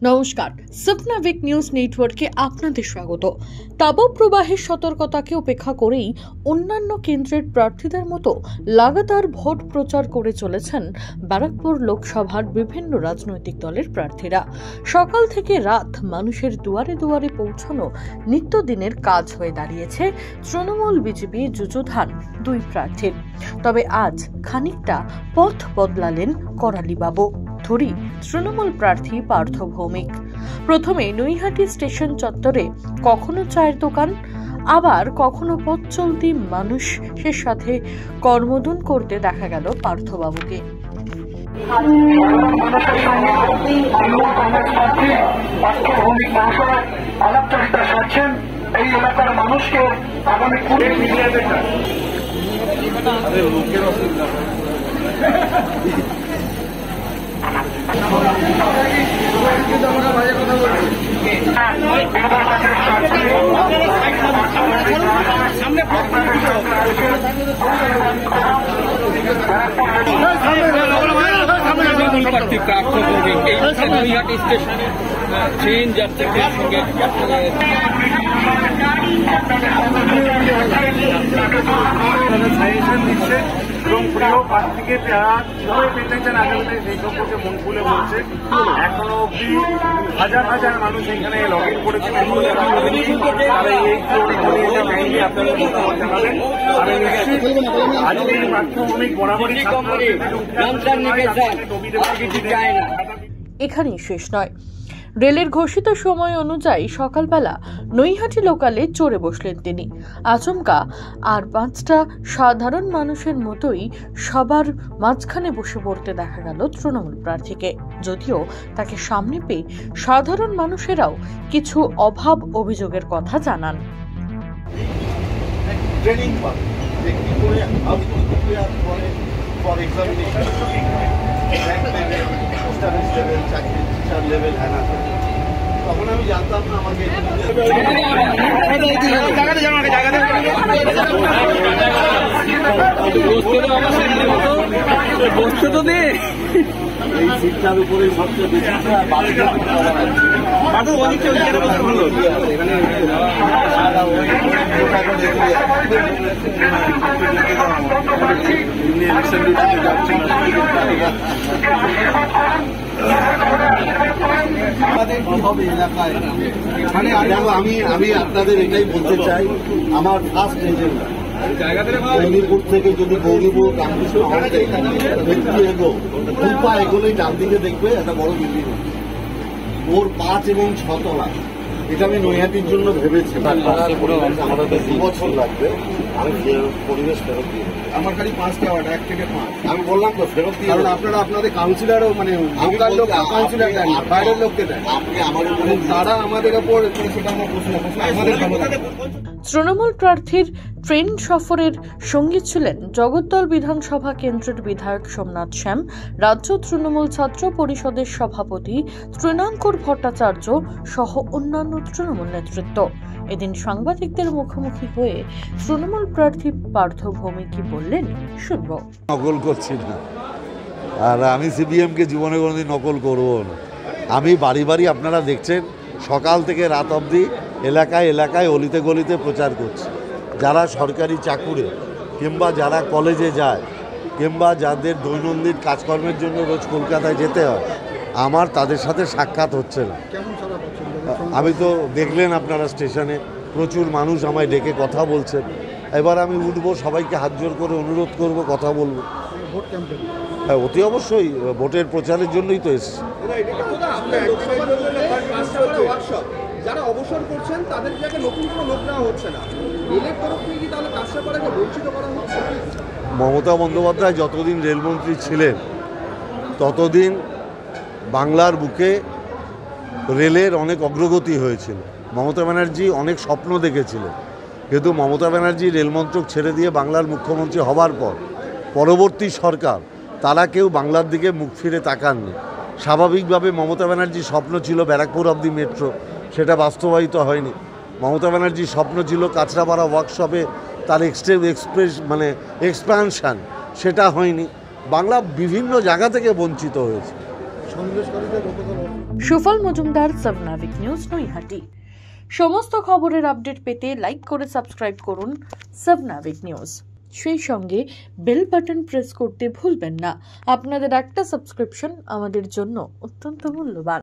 নমস্কার, সপনা week news নেটওয়ার্কে আপনাদের স্বাগত। তাপপ্রবাহের সতর্কতাকে উপেক্ষা করেই অন্যান্য কেন্দ্রের প্রার্থীদের মতো লাগাতার ভোট প্রচার করে চলেছেন ব্যারাকপুর লোকসভার বিভিন্ন রাজনৈতিক দলের প্রার্থীরা। সকাল থেকে রাত মানুষের দুয়ারে দুয়ারে পৌঁছানো নিত্যদিনের কাজ হয়ে দাঁড়িয়েছে তৃণমূল বিজেপি যুযুধান দুই প্রার্থীর। তবে আজ খানিকটা পথ বদলালেন করালিবাবু। তৃণমূল প্রার্থী পার্থ ভৌমিক প্রথমে নৈহাটি স্টেশন চত্বরে কখনো চায়ের দোকান, আবার কখনো পথ চলতি মানুষের সাথে কর্মদুন করতে দেখা গেল পার্থবাবুকে। এই এলাকার মানুষকে আগামী ট্রেন যাচ্ছে সাজেশন দিচ্ছে এবং প্রিয় প্রার্থীকে কিভাবে পেতে চান আগামীতে সেই সম্পর্কে মন খুলে বলছে। এখনো অব্দি হাজার হাজার মানুষ এখানে লগ ইন করেছেন। আপনারা জানাবেন আমি নিশ্চিত আজকে এই প্রার্থী বরাবরই এখানেই শেষ নয়। রেলের ঘোষিত সময় অনুযায়ী সকালবেলা নৈহাটি লোকালে চড়ে বসলেন তিনি। আচমকা আর পাঁচটা সাধারণ মানুষের মতোই সবার মাঝখানে বসে পড়তে দেখা গেল তৃণমূল প্রার্থীকে। যদিও তাকে সামনে পেয়ে সাধারণ মানুষেরাও কিছু অভাব অভিযোগের কথা জানান। তখন আমি জানতাম না আমাকে বসতে তো দে। এই সিটটার উপরে সবচেয়ে বেশি আমি আপনাদের এটাই বলতে চাই, আমার ফার্স্ট এজেন্ট গৌরীপুর থেকে যদি গৌরীপুর রামকৃষ্ণ ব্যক্তি এগো দুপা এগোলেই ডান দিকে দেখবে একটা বড় বিল্ডিং, ওর 5 এবং 6 তলা। এটা আমি নৈহাটির জন্য ভেবেছি। আমাদের 2 বছর লাগবে। আমি পরিবেশ ফেরত দিয়ে আমার খালি 5টা ওয়ার্ড 1 থেকে 5 আমি বললাম তো ফেরত দিয়ে, কারণ আপনারা আপনাদের কাউন্সিলরও মানে কাউন্সিলর দেন, বাইরের লোককে দেন, আপনি আমাদের তারা আমাদের ওপর সেটা আমার প্রশ্ন আমাদের তৃণমূল প্রার্থীর ট্রেন সফরের সঙ্গী ছিলেন জগদ্দল বিধানসভা কেন্দ্রের বিধায়ক সোমনাথ শ্যাম, রাজ্য তৃণমূল ছাত্র পরিষদের সভাপতি তৃণাঙ্কুর ভট্টাচার্য সহ অন্যান্য তৃণমূল নেতৃত্ব। এদিন সাংবাদিকদের মুখোমুখি হয়ে তৃণমূল প্রার্থী পার্থ ভৌমিক কি বললেন শুনব। নকল করছি না, আর আমি সিপিএমকে জীবনে কোনোদিন নকল করবো না। আমি বাড়ি বাড়ি আপনারা দেখছেন সকাল থেকে রাত অবধি এলাকায় এলাকায় অলিতে গলিতে প্রচার করছি। যারা সরকারি চাকুরে কিংবা যারা কলেজে যায় কিংবা যাদের দৈনন্দিন কাজকর্মের জন্য রোজ কলকাতায় যেতে হয়, আমার তাদের সাথে সাক্ষাৎ হচ্ছে না। আমি তো দেখলেন আপনারা স্টেশনে প্রচুর মানুষ আমায় ডেকে কথা বলছেন। এবার আমি উঠবো, সবাইকে হাত জোর করে অনুরোধ করব, কথা বলবো। হ্যাঁ, অতি অবশ্যই ভোটের প্রচারের জন্যই তো এসেছি। যারা অবসর করছেন তাদের জায়গায় নতুন কোনো লোক নেওয়া হচ্ছে না, রেলের তরফ থেকে কি তাহলে কাজটাকে বঞ্চিত করা হচ্ছে? মমতা বন্দ্যোপাধ্যায় যতদিন রেলমন্ত্রী ছিলেন ততদিন বাংলার বুকে রেলের অনেক অগ্রগতি হয়েছিল। মমতা ব্যানার্জি অনেক স্বপ্ন দেখেছিলেন, কিন্তু মমতা ব্যানার্জি রেলমন্ত্রক ছেড়ে দিয়ে বাংলার মুখ্যমন্ত্রী হবার পর পরবর্তী সরকার তারা কেউ বাংলার দিকে মুখ ফিরে তাকাননি। স্বাভাবিকভাবে মমতা ব্যানার্জির স্বপ্ন ছিল ব্যারাকপুর অবধি মেট্রো, সেটা বাস্তবায়িত হয়নি। মমতা ব্যানার্জির স্বপ্ন ছিল কাঁচরাপাড়া ওয়ার্কশপে তার এক্সপ্যানশন, সেটা হয়নি। বাংলা বিভিন্ন জায়গা থেকে বঞ্চিত হয়েছে। সুফল মজুমদার, সাবনাভিক নিউজ, নৈহাটি। সমস্ত খবরের আপডেট পেতে লাইক করে সাবস্ক্রাইব করুন সাবনাভিক নিউজ। সেই সঙ্গে বেল বাটন প্রেস করতে ভুলবেন না। আপনাদের একটা সাবস্ক্রিপশন আমাদের জন্য অত্যন্ত মূল্যবান।